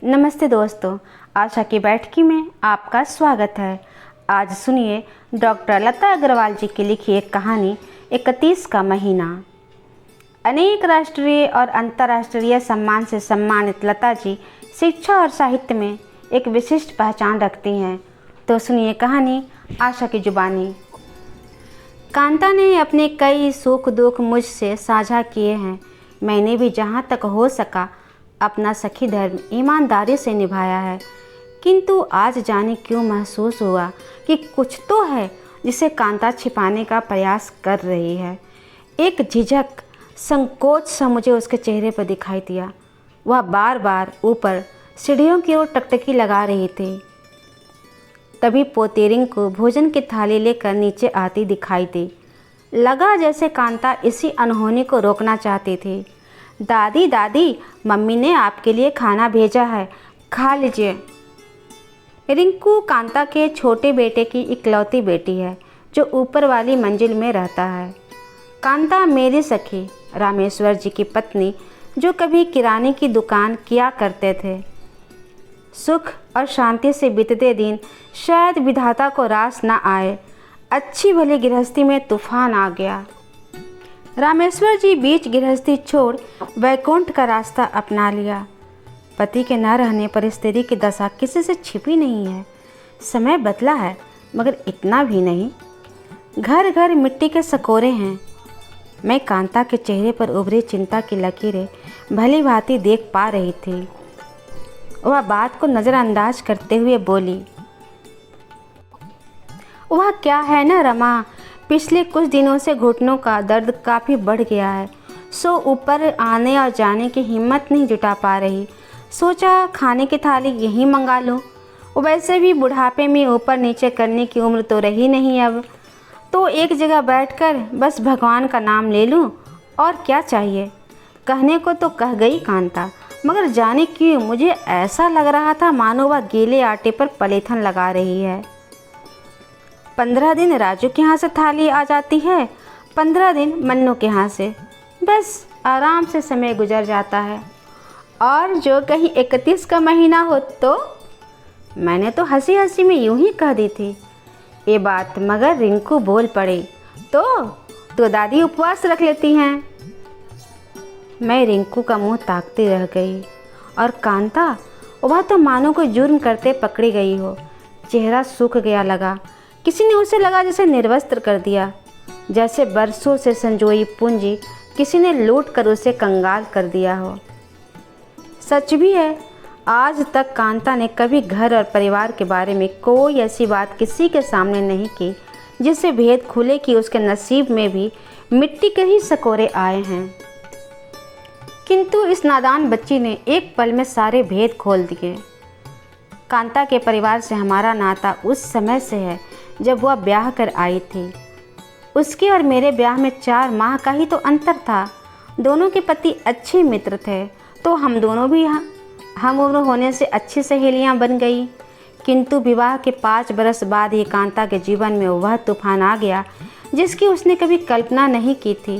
नमस्ते दोस्तों, आशा की बैठकी में आपका स्वागत है। आज सुनिए डॉक्टर लता अग्रवाल जी की लिखी एक कहानी 31 का महीना। अनेक राष्ट्रीय और अंतर्राष्ट्रीय सम्मान से सम्मानित लता जी शिक्षा और साहित्य में एक विशिष्ट पहचान रखती हैं। तो सुनिए कहानी आशा की जुबानी। कांता ने अपने कई सुख दुख मुझसे साझा किए हैं। मैंने भी जहाँ तक हो सका अपना सखी धर्म ईमानदारी से निभाया है, किंतु आज जाने क्यों महसूस हुआ कि कुछ तो है जिसे कांता छिपाने का प्रयास कर रही है। एक झिझक, संकोच सा मुझे उसके चेहरे पर दिखाई दिया। वह बार बार ऊपर सीढ़ियों की ओर टकटकी लगा रही थी। तभी पोतेरिंग को भोजन की थाली लेकर नीचे आती दिखाई दी। लगा जैसे कांता इसी अनहोनी को रोकना चाहती थी। दादी दादी, मम्मी ने आपके लिए खाना भेजा है, खा लीजिए। रिंकू कांता के छोटे बेटे की इकलौती बेटी है जो ऊपर वाली मंजिल में रहता है। कांता मेरी सखी रामेश्वर जी की पत्नी, जो कभी किराने की दुकान किया करते थे। सुख और शांति से बीतते दिन शायद विधाता को रास न आए। अच्छी भली गृहस्थी में तूफान आ गया। रामेश्वर जी बीच गृहस्थी छोड़ वैकुंठ का रास्ता अपना लिया। पति के न रहने पर स्त्री की दशा किसी से छिपी नहीं है। समय बदला है मगर इतना भी नहीं। घर घर मिट्टी के सकोरे हैं। मैं कांता के चेहरे पर उभरी चिंता की लकीरें भली भांति देख पा रही थी। वह बात को नज़रअंदाज करते हुए बोली, वह क्या है ना रमा, पिछले कुछ दिनों से घुटनों का दर्द काफ़ी बढ़ गया है, सो ऊपर आने और जाने की हिम्मत नहीं जुटा पा रही। सोचा खाने की थाली यहीं मंगा लूँ। वैसे भी बुढ़ापे में ऊपर नीचे करने की उम्र तो रही नहीं अब, तो एक जगह बैठकर बस भगवान का नाम ले लूँ, और क्या चाहिए। कहने को तो कह गई कांता, मगर जाने क्यों मुझे ऐसा लग रहा था मानो वह गीले आटे पर पलेथन लगा रही है। 15 दिन राजू के यहाँ से थाली आ जाती है, 15 दिन मन्नू के यहाँ से, बस आराम से समय गुजर जाता है। और जो कहीं 31 का महीना हो तो मैंने तो हंसी हंसी में यूं ही कह दी थी ये बात, मगर रिंकू बोल पड़ी, तो दादी उपवास रख लेती हैं। मैं रिंकू का मुंह ताकती रह गई। और कांता, वह तो मानो कोई जुर्म करते पकड़ी गई हो। चेहरा सूख गया लगा। किसी ने उसे लगा जैसे निर्वस्त्र कर दिया, जैसे बरसों से संजोई पूंजी किसी ने लूट कर उसे कंगाल कर दिया हो। सच भी है, आज तक कांता ने कभी घर और परिवार के बारे में कोई ऐसी बात किसी के सामने नहीं की जिससे भेद खुले कि उसके नसीब में भी मिट्टी के ही सकोरे आए हैं। किंतु इस नादान बच्ची ने एक पल में सारे भेद खोल दिए। कांता के परिवार से हमारा नाता उस समय से है जब वह ब्याह कर आई थी। उसके और मेरे ब्याह में 4 माह का ही तो अंतर था। दोनों के पति अच्छे मित्र थे, तो हम दोनों भी हम उम्र होने से अच्छी सहेलियां बन गई। किंतु विवाह के 5 बरस बाद ही कांता के जीवन में वह तूफान आ गया जिसकी उसने कभी कल्पना नहीं की थी।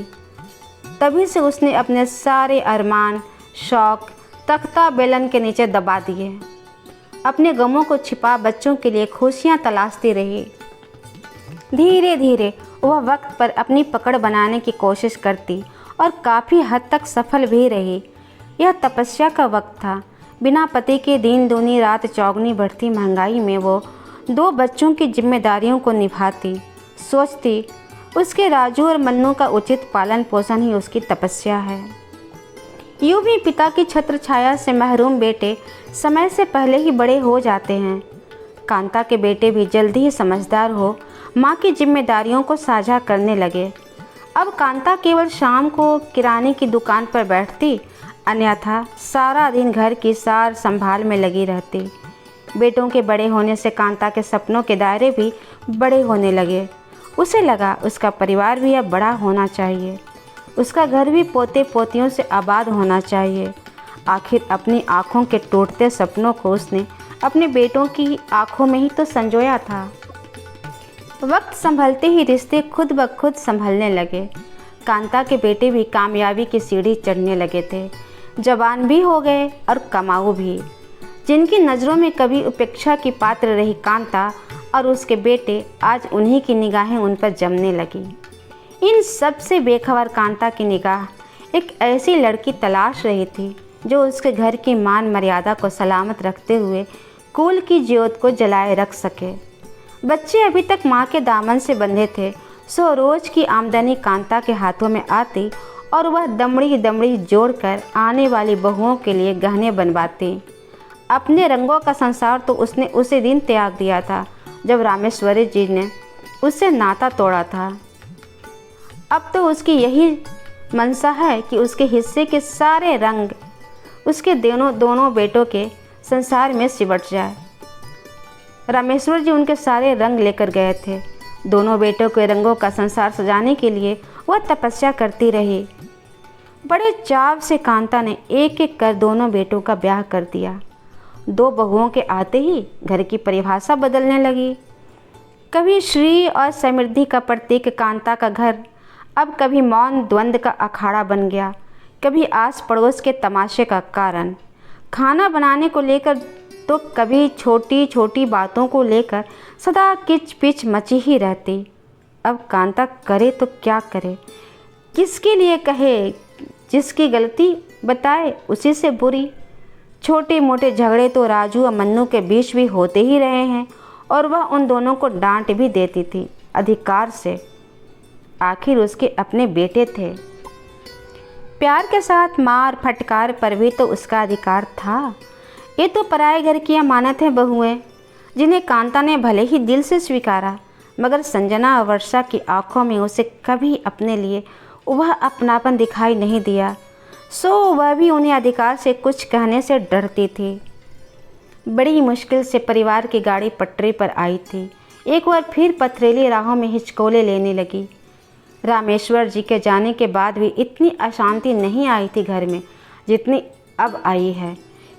तभी से उसने अपने सारे अरमान, शौक तख्ता बेलन के नीचे दबा दिए। अपने गमों को छिपा बच्चों के लिए खुशियाँ तलाशती रही। धीरे धीरे वह वक्त पर अपनी पकड़ बनाने की कोशिश करती और काफ़ी हद तक सफल भी रही। यह तपस्या का वक्त था। बिना पति के दिन दूनी रात चौगनी बढ़ती महंगाई में वो 2 बच्चों की जिम्मेदारियों को निभाती। सोचती उसके राजू और मन्नू का उचित पालन पोषण ही उसकी तपस्या है। यूँ भी पिता की छत्र छाया से महरूम बेटे समय से पहले ही बड़े हो जाते हैं। कांता के बेटे भी जल्दी ही समझदार हो माँ की जिम्मेदारियों को साझा करने लगे। अब कांता केवल शाम को किराने की दुकान पर बैठती, अन्यथा सारा दिन घर की सार संभाल में लगी रहती। बेटों के बड़े होने से कांता के सपनों के दायरे भी बड़े होने लगे। उसे लगा उसका परिवार भी अब बड़ा होना चाहिए, उसका घर भी पोते पोतियों से आबाद होना चाहिए। आखिर अपनी आँखों के टूटते सपनों को उसने अपने बेटों की आँखों में ही तो संजोया था। वक्त संभलते ही रिश्ते खुद ब खुद संभलने लगे। कांता के बेटे भी कामयाबी की सीढ़ी चढ़ने लगे थे। जवान भी हो गए और कमाऊ भी। जिनकी नज़रों में कभी उपेक्षा की पात्र रही कांता और उसके बेटे, आज उन्हीं की निगाहें उन पर जमने लगी। इन सब से बेखबर कांता की निगाह एक ऐसी लड़की तलाश रही थी जो उसके घर की मान मर्यादा को सलामत रखते हुए कुल की ज्योत को जलाए रख सके। बच्चे अभी तक माँ के दामन से बंधे थे, सो रोज की आमदनी कांता के हाथों में आती और वह दमड़ी दमड़ी जोड़कर आने वाली बहुओं के लिए गहने बनवाती। अपने रंगों का संसार तो उसने उसी दिन त्याग दिया था जब रामेश्वरी जी ने उससे नाता तोड़ा था। अब तो उसकी यही मनसा है कि उसके हिस्से के सारे रंग उसके दोनों बेटों के संसार में सिमट जाए। रामेश्वर जी उनके सारे रंग लेकर गए थे। दोनों बेटों के रंगों का संसार सजाने के लिए वह तपस्या करती रही। बड़े चाव से कांता ने एक एक कर दोनों बेटों का ब्याह कर दिया। 2 बहुओं के आते ही घर की परिभाषा बदलने लगी। कभी श्री और समृद्धि का प्रतीक कांता का घर अब कभी मौन द्वंद्व का अखाड़ा बन गया, कभी आस पड़ोस के तमाशे का कारण। खाना बनाने को लेकर तो कभी छोटी छोटी बातों को लेकर सदा किच पिच मची ही रहती। अब कांता करे तो क्या करे, किसके लिए कहे, जिसकी गलती बताए उसी से बुरी। छोटे मोटे झगड़े तो राजू और मन्नू के बीच भी होते ही रहे हैं और वह उन दोनों को डांट भी देती थी अधिकार से। आखिर उसके अपने बेटे थे। प्यार के साथ मार फटकार पर भी तो उसका अधिकार था। ये तो पराए घर की अमानत है बहुएं, जिन्हें कांता ने भले ही दिल से स्वीकारा, मगर संजना और वर्षा की आंखों में उसे कभी अपने लिए वह अपनापन दिखाई नहीं दिया, सो वह भी उन्हें अधिकार से कुछ कहने से डरती थी। बड़ी मुश्किल से परिवार की गाड़ी पटरी पर आई थी। एक बार फिर पथरीली राहों में हिचकोले लेने लगी। रामेश्वर जी के जाने के बाद भी इतनी अशांति नहीं आई थी घर में जितनी अब आई है,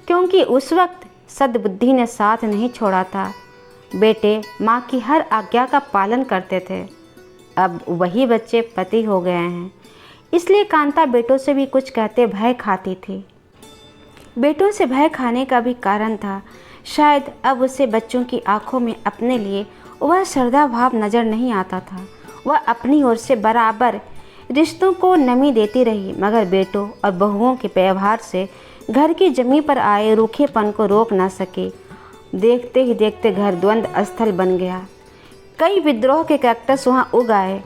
क्योंकि उस वक्त सद्बुद्धि ने साथ नहीं छोड़ा था। बेटे माँ की हर आज्ञा का पालन करते थे। अब वही बच्चे पति हो गए हैं, इसलिए कांता बेटों से भी कुछ कहते भय खाती थी। बेटों से भय खाने का भी कारण था। शायद अब उसे बच्चों की आंखों में अपने लिए वह श्रद्धा भाव नज़र नहीं आता था। वह अपनी ओर से बराबर रिश्तों को नमी देती रही, मगर बेटों और बहुओं के व्यवहार से घर की जमी पर आए रूखेपन को रोक ना सके। देखते ही देखते घर द्वंद्व स्थल बन गया। कई विद्रोह के कैक्टस वहाँ उग आए।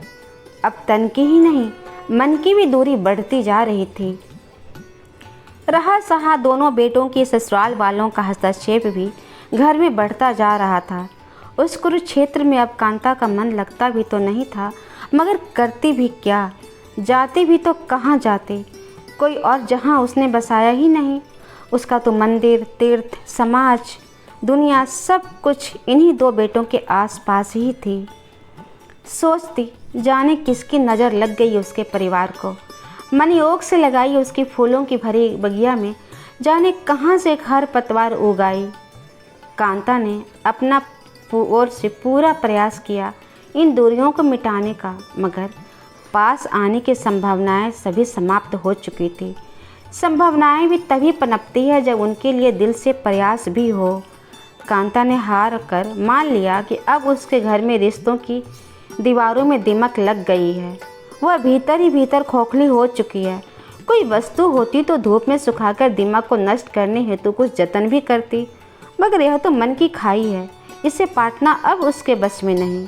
अब तन की ही नहीं, मन की भी दूरी बढ़ती जा रही थी। रहा सहा दोनों बेटों के ससुराल वालों का हस्तक्षेप भी घर में बढ़ता जा रहा था। उस कुरुक्षेत्र में अब कांता का मन लगता भी तो नहीं था, मगर करती भी क्या, जाते भी तो कहाँ जाते, कोई और जहाँ उसने बसाया ही नहीं। उसका तो मंदिर, तीर्थ, समाज, दुनिया सब कुछ इन्हीं 2 बेटों के आसपास ही थी। सोचती जाने किसकी नज़र लग गई उसके परिवार को। मन योग से लगाई उसकी फूलों की भरी बगिया में जाने कहाँ से खर पतवार उगाई। कांता ने अपना ओर से पूरा प्रयास किया इन दूरियों को मिटाने का, मगर पास आने की संभावनाएं सभी समाप्त हो चुकी थी। संभावनाएं भी तभी पनपती है जब उनके लिए दिल से प्रयास भी हो। कांता ने हार कर मान लिया कि अब उसके घर में रिश्तों की दीवारों में दीमक लग गई है। वह भीतर ही भीतर खोखली हो चुकी है। कोई वस्तु होती तो धूप में सुखाकर दीमक को नष्ट करने हेतु कुछ जतन भी करती, मगर यह तो मन की खाई है, इसे पाटना अब उसके बस में नहीं।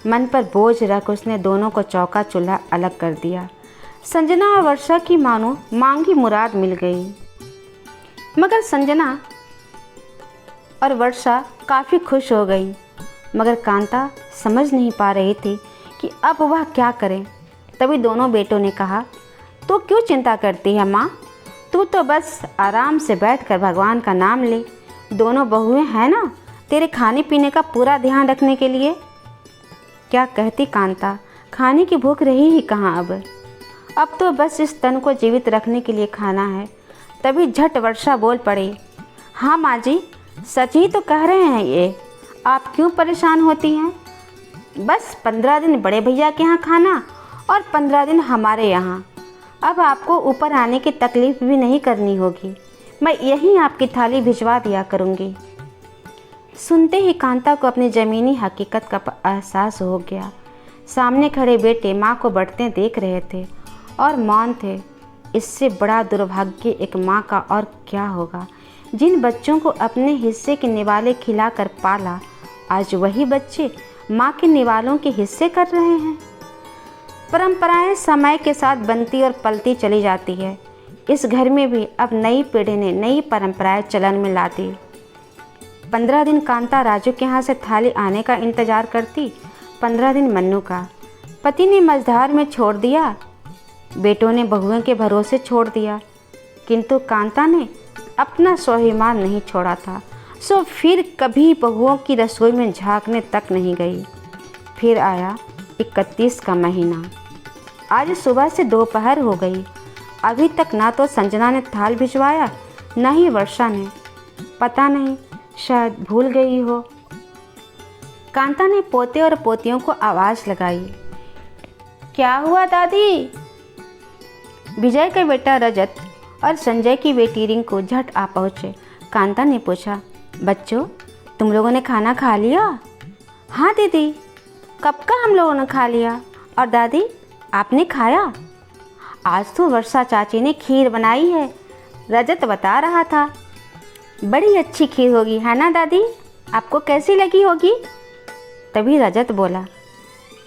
मन पर बोझ रख उसने दोनों को चौका चूल्हा अलग कर दिया। संजना और वर्षा की मानो मांगी मुराद मिल गई, मगर संजना और वर्षा काफ़ी खुश हो गई, मगर कांता समझ नहीं पा रही थी कि अब वह क्या करे। तभी दोनों बेटों ने कहा, तो क्यों चिंता करती है माँ, तू तो बस आराम से बैठकर भगवान का नाम ले। दोनों बहुएं हैं ना तेरे खाने पीने का पूरा ध्यान रखने के लिए। क्या कहती कांता, खाने की भूख रही ही कहाँ अब तो बस इस तन को जीवित रखने के लिए खाना है। तभी झट वर्षा बोल पड़ी, हाँ माँ जी, सच ही तो कह रहे हैं ये, आप क्यों परेशान होती हैं। बस 15 दिन बड़े भैया के यहाँ खाना और 15 दिन हमारे यहाँ। अब आपको ऊपर आने की तकलीफ़ भी नहीं करनी होगी। मैं यहीं आपकी थाली भिजवा दिया करूँगी। सुनते ही कांता को अपनी ज़मीनी हकीकत का एहसास हो गया। सामने खड़े बेटे माँ को बढ़ते देख रहे थे और मौन थे। इससे बड़ा दुर्भाग्य एक माँ का और क्या होगा। जिन बच्चों को अपने हिस्से के निवाले खिलाकर पाला, आज वही बच्चे माँ के निवालों के हिस्से कर रहे हैं। परंपराएं समय के साथ बनती और पलती चली जाती है। इस घर में भी अब नई पीढ़ी ने नई परंपराएं चलन में ला दी। 15 दिन कांता राजू के यहाँ से थाली आने का इंतजार करती, 15 दिन मन्नू का। पति ने मझधार में छोड़ दिया, बेटों ने बहुओं के भरोसे छोड़ दिया, किंतु कांता ने अपना स्वाभिमान नहीं छोड़ा था। सो फिर कभी बहुओं की रसोई में झांकने तक नहीं गई। फिर आया 31 का महीना। आज सुबह से दोपहर हो गई, अभी तक ना तो संजना ने थाल भिजवाया, न ही वर्षा ने। पता नहीं, शायद भूल गई हो। कांता ने पोते और पोतियों को आवाज़ लगाई, क्या हुआ दादी? विजय का बेटा रजत और संजय की बेटी रिंकू झट आ पहुँचे। कांता ने पूछा, बच्चों तुम लोगों ने खाना खा लिया? हाँ दीदी, कब का हम लोगों ने खा लिया। और दादी आपने खाया? आज तो वर्षा चाची ने खीर बनाई है, रजत बता रहा था। बड़ी अच्छी खीर होगी है ना दादी, आपको कैसी लगी होगी? तभी रजत बोला,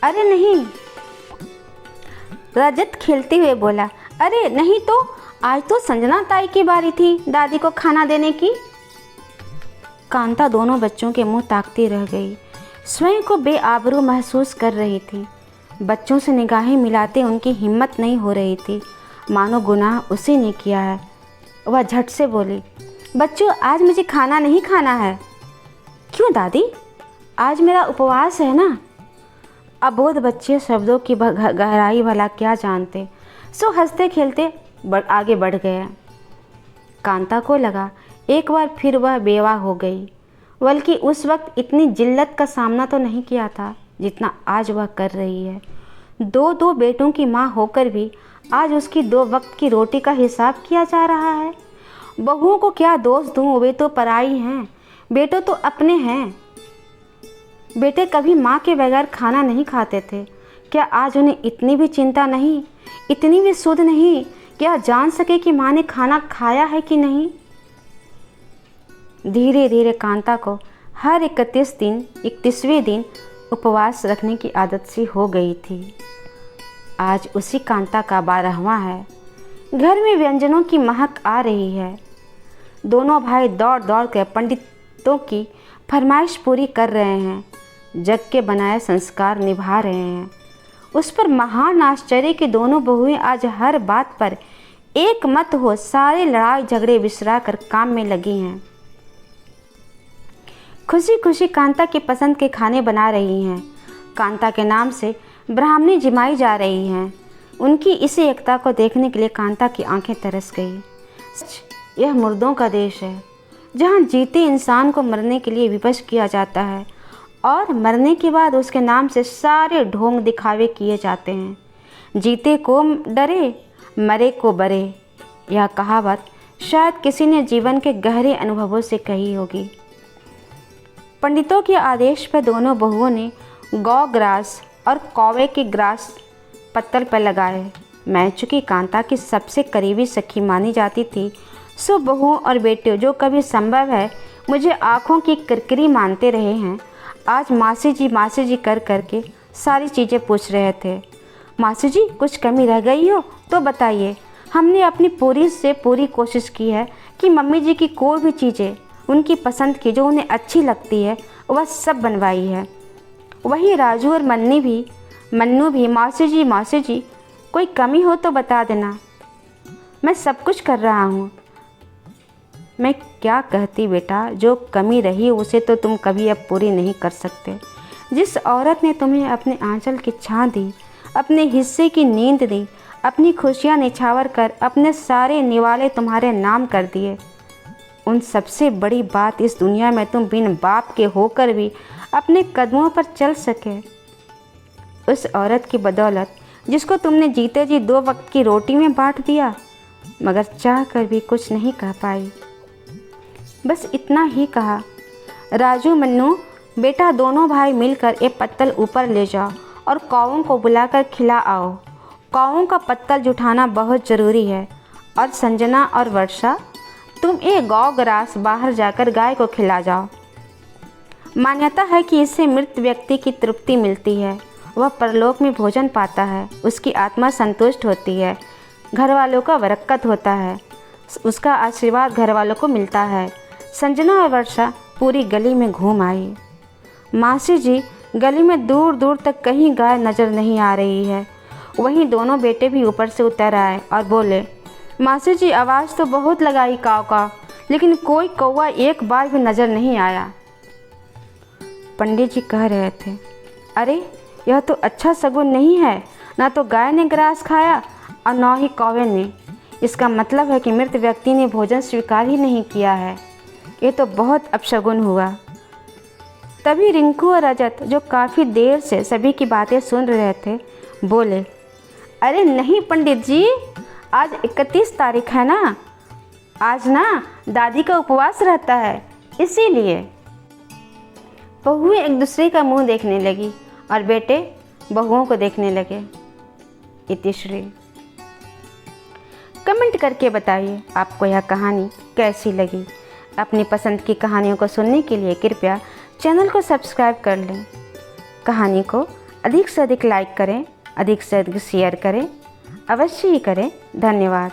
अरे नहीं। रजत खिलते हुए बोला, अरे नहीं तो आज तो संजना ताई की बारी थी दादी को खाना देने की। कांता दोनों बच्चों के मुंह ताकती रह गई। स्वयं को बेआबरू महसूस कर रही थी। बच्चों से निगाहें मिलाते उनकी हिम्मत नहीं हो रही थी, मानो गुनाह उसी ने किया है। वह झट से बोली, बच्चों आज मुझे खाना नहीं खाना है। क्यों दादी, आज मेरा उपवास है ना। अबोध बच्चे शब्दों की गहराई भला क्या जानते, सो हंसते खेलते आगे बढ़ गया। कांता को लगा एक बार फिर वह बेवा हो गई, बल्कि उस वक्त इतनी जिल्लत का सामना तो नहीं किया था जितना आज वह कर रही है। दो बेटों की माँ होकर भी आज उसकी 2 वक्त की रोटी का हिसाब किया जा रहा है। बहुओं को क्या दोष दूँ, वे तो पराई हैं, बेटों तो अपने हैं। बेटे कभी माँ के बगैर खाना नहीं खाते थे, क्या आज उन्हें इतनी भी चिंता नहीं, इतनी भी सुध नहीं, क्या जान सके कि माँ ने खाना खाया है कि नहीं। धीरे धीरे कांता को हर 31वें दिन उपवास रखने की आदत सी हो गई थी। आज उसी कांता का 12वां है। घर में व्यंजनों की महक आ रही है। दोनों भाई दौड़ दौड़ कर पंडितों की फरमाइश पूरी कर रहे हैं, जग के बनाए संस्कार निभा रहे हैं। उस पर महान आश्चर्य कि दोनों बहुएं आज हर बात पर एक मत हो सारे लड़ाई झगड़े बिसरा कर काम में लगी हैं। खुशी खुशी कांता की पसंद के खाने बना रही हैं। कांता के नाम से ब्राह्मणी जिमाई जा रही हैं। उनकी इसी एकता को देखने के लिए कांता की आंखें तरस गई। यह मुर्दों का देश है, जहाँ जीते इंसान को मरने के लिए विवश किया जाता है और मरने के बाद उसके नाम से सारे ढोंग दिखावे किए जाते हैं। जीते को डरे, मरे को बरे। यह कहावत शायद किसी ने जीवन के गहरे अनुभवों से कही होगी। पंडितों के आदेश पर दोनों बहुओं ने गौ ग्रास और कौवे के ग्रास पत्तल पर लगाए। मैं चूँकि कांता की सबसे करीबी सखी मानी जाती थी, सो बहुओं और बेटियों जो कभी संभव है मुझे आँखों की किरकिरी मानते रहे हैं, आज मासी जी कर करके सारी चीज़ें पूछ रहे थे। मासी जी कुछ कमी रह गई हो तो बताइए। हमने अपनी पूरी से पूरी कोशिश की है कि मम्मी जी की कोई भी चीज़ें उनकी पसंद की जो उन्हें अच्छी लगती है वह सब बनवाई है। वही राजू और मन्नू भी मासी जी कोई कमी हो तो बता देना, मैं सब कुछ कर रहा हूँ। मैं क्या कहती बेटा, जो कमी रही उसे तो तुम कभी अब पूरी नहीं कर सकते। जिस औरत ने तुम्हें अपने आंचल की छां दी, अपने हिस्से की नींद दी, अपनी खुशियाँ निछावर कर अपने सारे निवाले तुम्हारे नाम कर दिए, उन सबसे बड़ी बात इस दुनिया में तुम बिन बाप के होकर भी अपने कदमों पर चल सके। उस औरत की बदौलत जिसको तुमने जीते जी 2 वक्त की रोटी में बांट दिया, मगर चाह कर भी कुछ नहीं कह पाई। बस इतना ही कहा, राजू मन्नू बेटा दोनों भाई मिलकर एक पत्तल ऊपर ले जाओ और कौओं को बुलाकर खिला आओ। कौओं का पत्तल जुटाना बहुत ज़रूरी है। और संजना और वर्षा तुम एक गौ ग्रास बाहर जाकर गाय को खिला जाओ। मान्यता है कि इससे मृत व्यक्ति की तृप्ति मिलती है, वह परलोक में भोजन पाता है, उसकी आत्मा संतुष्ट होती है, घर वालों का बरकत होता है, उसका आशीर्वाद घर वालों को मिलता है। संजना और वर्षा पूरी गली में घूम आई। मासी जी, गली में दूर दूर तक कहीं गाय नज़र नहीं आ रही है। वहीं दोनों बेटे भी ऊपर से उतर आए और बोले, मासी जी आवाज़ तो बहुत लगाई काव काव, लेकिन कोई कौवा एक बार भी नज़र नहीं आया। पंडित जी कह रहे थे, अरे यह तो अच्छा शगुन नहीं है, ना तो गाय ने ग्रास खाया और न ही कौवे ने। इसका मतलब है कि मृत व्यक्ति ने भोजन स्वीकार ही नहीं किया है। ये तो बहुत अपशगुन हुआ। तभी रिंकू और रजत, जो काफ़ी देर से सभी की बातें सुन रहे थे, बोले, अरे नहीं पंडित जी, आज 31 तारीख है ना, आज ना दादी का उपवास रहता है, इसीलिए। बहुएं एक दूसरे का मुंह देखने लगी और बेटे बहुओं को देखने लगे। इतिश्री। कमेंट करके बताइए आपको यह कहानी कैसी लगी। अपनी पसंद की कहानियों को सुनने के लिए कृपया चैनल को सब्सक्राइब कर लें। कहानी को अधिक से अधिक लाइक करें, अधिक से अधिक शेयर करें, अवश्य ही करें। धन्यवाद।